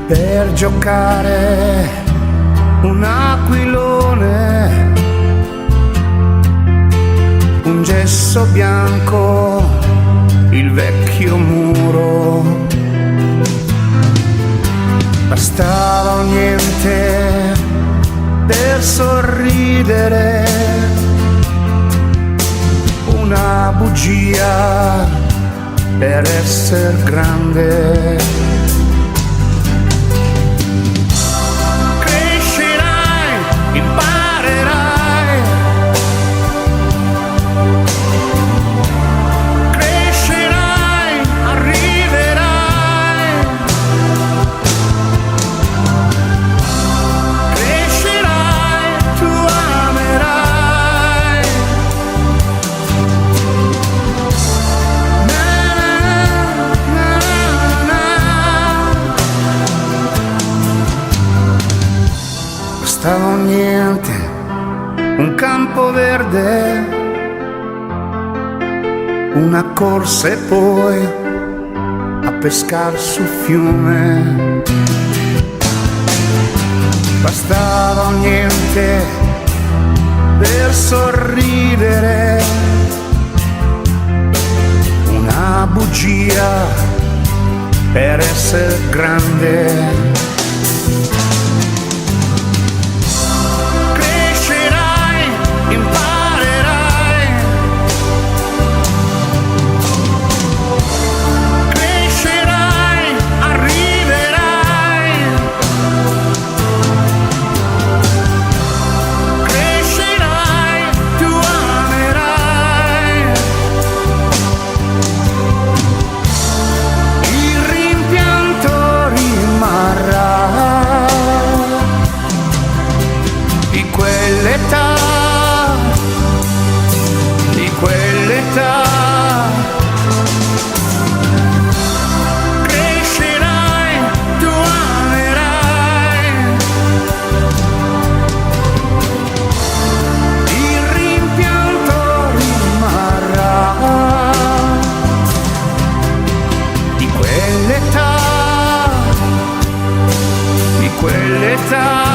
per giocare un aquilone, un gesso bianco, il vecchio muro. Bastava un niente per sorridere, una bugia per essere grande. Crescerai, imparerai, crescerai, arriverai, crescerai, tu amerai. Bastava un niente, un campo verde, una corsa e poi a pescar sul fiume. Bastava un niente per sorridere, una bugia per essere grande. Imparerai, crescerai, arriverai, crescerai, tu amerai. Il rimpianto rimarrà di quell'età, quell'età. Crescerai, tu amerai, il rimpianto rimarrà di quell'età, di quell'età.